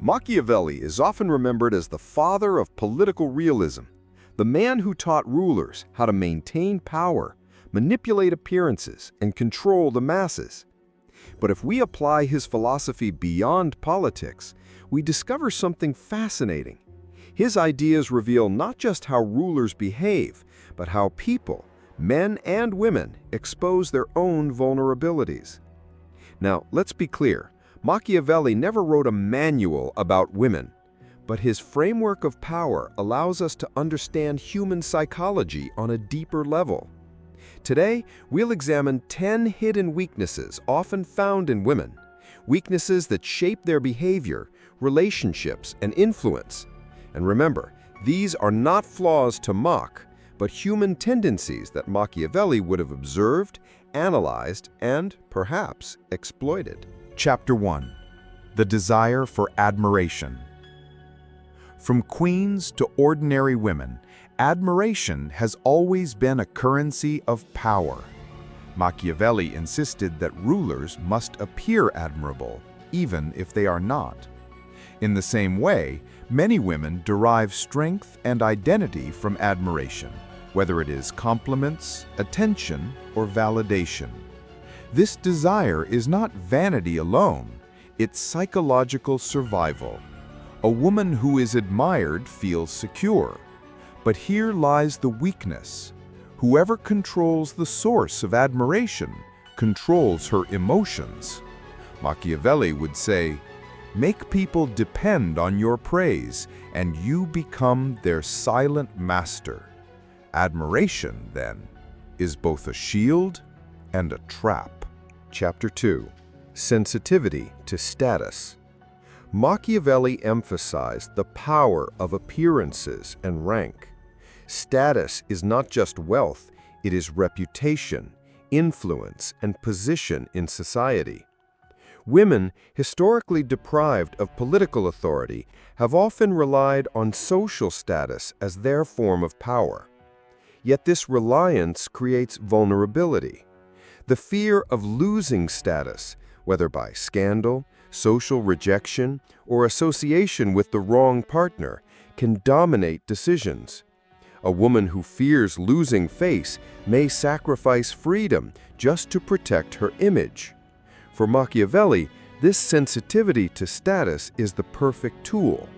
Machiavelli is often remembered as the father of political realism, the man who taught rulers how to maintain power, manipulate appearances, and control the masses. But if we apply his philosophy beyond politics, we discover something fascinating. His ideas reveal not just how rulers behave, but how people, men and women, expose their own vulnerabilities. Now, let's be clear. Machiavelli never wrote a manual about women, but his framework of power allows us to understand human psychology on a deeper level. Today, we'll examine 10 hidden weaknesses often found in women, weaknesses that shape their behavior, relationships, and influence. And remember, these are not flaws to mock, but human tendencies that Machiavelli would have observed, analyzed, and perhaps exploited. Chapter 1. The Desire for Admiration. From queens to ordinary women, admiration has always been a currency of power. Machiavelli insisted that rulers must appear admirable, even if they are not. In the same way, many women derive strength and identity from admiration, whether it is compliments, attention, or validation. This desire is not vanity alone, it's psychological survival. A woman who is admired feels secure. But here lies the weakness. Whoever controls the source of admiration controls her emotions. Machiavelli would say, "Make people depend on your praise, and you become their silent master." Admiration, then, is both a shield and a trap. Chapter 2. Sensitivity to status. Machiavelli emphasized the power of appearances and rank. Status is not just wealth, it is reputation, influence, and position in society. Women, historically deprived of political authority, have often relied on social status as their form of power. Yet this reliance creates vulnerability. The fear of losing status, whether by scandal, social rejection, or association with the wrong partner, can dominate decisions. A woman who fears losing face may sacrifice freedom just to protect her image. For Machiavelli, this sensitivity to status is the perfect tool.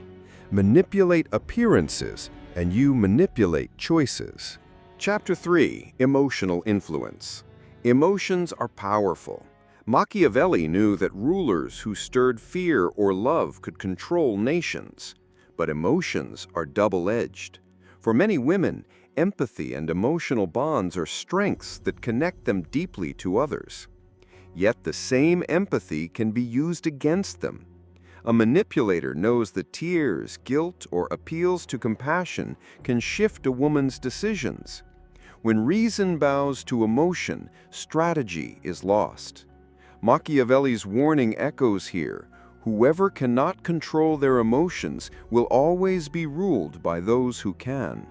Manipulate appearances, and you manipulate choices. Chapter 3. Emotional Influence. Emotions are powerful. Machiavelli knew that rulers who stirred fear or love could control nations. But emotions are double-edged. For many women, empathy and emotional bonds are strengths that connect them deeply to others. Yet the same empathy can be used against them. A manipulator knows that tears, guilt, or appeals to compassion can shift a woman's decisions. When reason bows to emotion, strategy is lost. Machiavelli's warning echoes here. Whoever cannot control their emotions will always be ruled by those who can.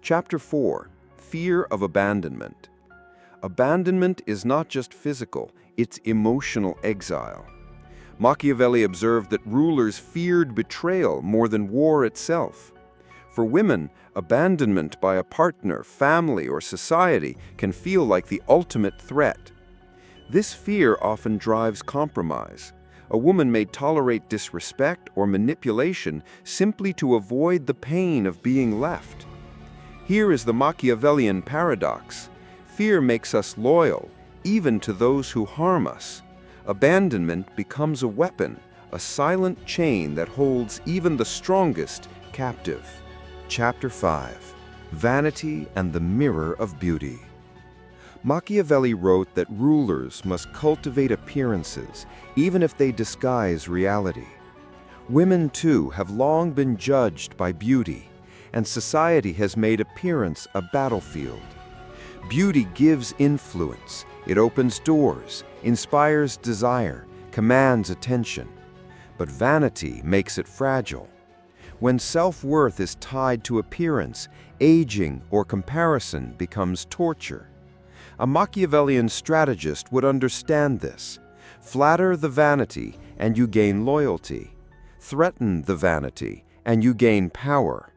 Chapter 4. Fear of abandonment. Abandonment is not just physical, it's emotional exile. Machiavelli observed that rulers feared betrayal more than war itself. For women, abandonment by a partner, family, or society can feel like the ultimate threat. This fear often drives compromise. A woman may tolerate disrespect or manipulation simply to avoid the pain of being left. Here is the Machiavellian paradox. Fear makes us loyal, even to those who harm us. Abandonment becomes a weapon, a silent chain that holds even the strongest captive. Chapter 5. Vanity and the Mirror of Beauty. Machiavelli wrote that rulers must cultivate appearances, even if they disguise reality. Women, too, have long been judged by beauty, and society has made appearance a battlefield. Beauty gives influence, it opens doors, inspires desire, commands attention. But vanity makes it fragile. When self-worth is tied to appearance, aging or comparison becomes torture. A Machiavellian strategist would understand this. Flatter the vanity and you gain loyalty. threaten the vanity, and you gain power.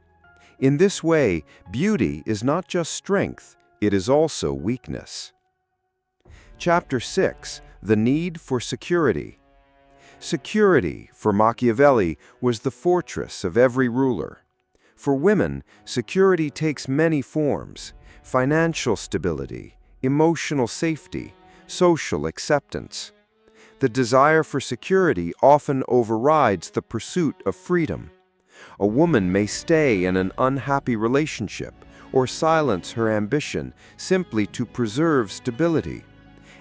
In this way, beauty is not just strength, it is also weakness. Chapter 6. The Need for Security. Security, for Machiavelli, was the fortress of every ruler. For women, security takes many forms: financial stability, emotional safety, social acceptance. The desire for security often overrides the pursuit of freedom. A woman may stay in an unhappy relationship or silence her ambition simply to preserve stability.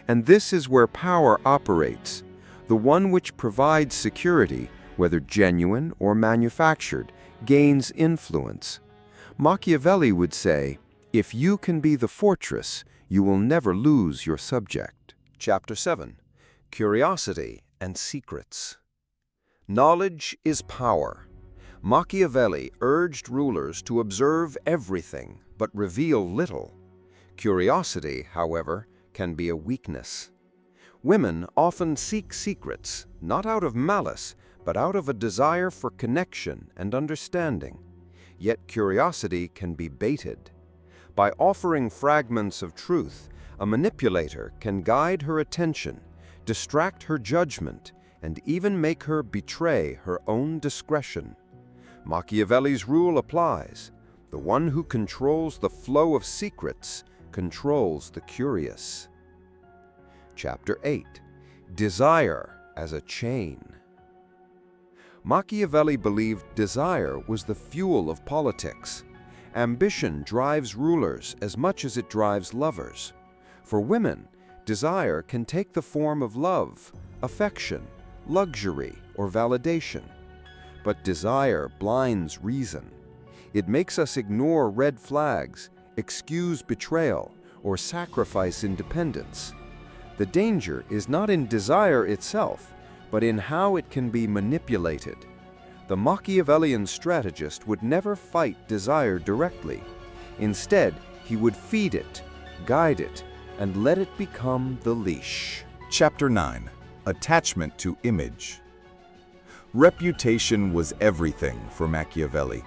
And this is where power operates. The one which provides security, whether genuine or manufactured, gains influence. Machiavelli would say, "If you can be the fortress, you will never lose your subject." Chapter 7. Curiosity and Secrets. Knowledge is power. Machiavelli urged rulers to observe everything but reveal little. Curiosity, however, can be a weakness. Women often seek secrets, not out of malice, but out of a desire for connection and understanding. Yet curiosity can be baited. By offering fragments of truth, a manipulator can guide her attention, distract her judgment, and even make her betray her own discretion. Machiavelli's rule applies. The one who controls the flow of secrets controls the curious. Chapter 8. Desire as a chain. Machiavelli believed desire was the fuel of politics. Ambition drives rulers as much as it drives lovers. For women, desire can take the form of love, affection, luxury, or validation. But desire blinds reason. It makes us ignore red flags, excuse betrayal, or sacrifice independence. The danger is not in desire itself, but in how it can be manipulated. The Machiavellian strategist would never fight desire directly. Instead, he would feed it, guide it, and let it become the leash. Chapter 9. Attachment to Image. Reputation was everything for Machiavelli.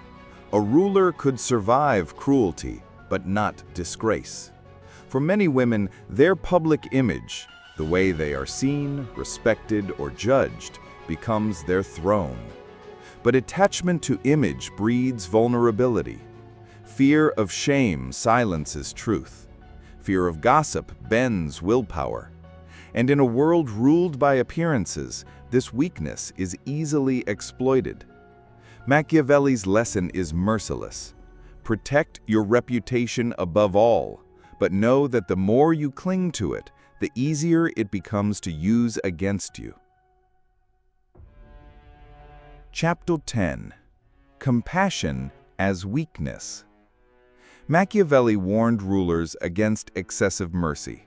A ruler could survive cruelty, but not disgrace. For many women, their public image, the way they are seen, respected, or judged, becomes their throne. But attachment to image breeds vulnerability. Fear of shame silences truth. Fear of gossip bends willpower. And in a world ruled by appearances, this weakness is easily exploited. Machiavelli's lesson is merciless. Protect your reputation above all, but know that the more you cling to it, the easier it becomes to use against you. Chapter 10. Compassion as Weakness. Machiavelli warned rulers against excessive mercy.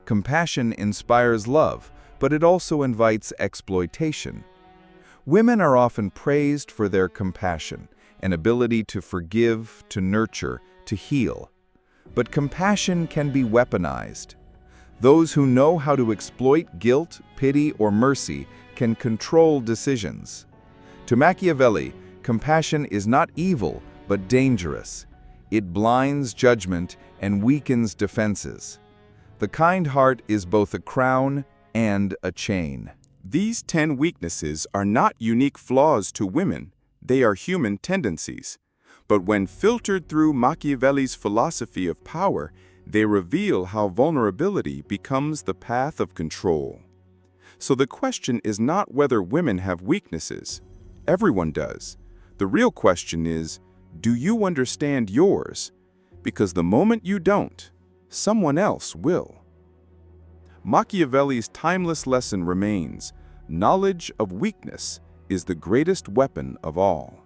Compassion inspires love, but it also invites exploitation. Women are often praised for their compassion, an ability to forgive, to nurture, to heal. But compassion can be weaponized. Those who know how to exploit guilt, pity, or mercy can control decisions. To Machiavelli, compassion is not evil, but dangerous. It blinds judgment and weakens defenses. The kind heart is both a crown and a chain. These 10 weaknesses are not unique flaws to women, they are human tendencies. But when filtered through Machiavelli's philosophy of power, they reveal how vulnerability becomes the path of control. So the question is not whether women have weaknesses. Everyone does. The real question is, do you understand yours? Because the moment you don't, someone else will. Machiavelli's timeless lesson remains: knowledge of weakness is the greatest weapon of all.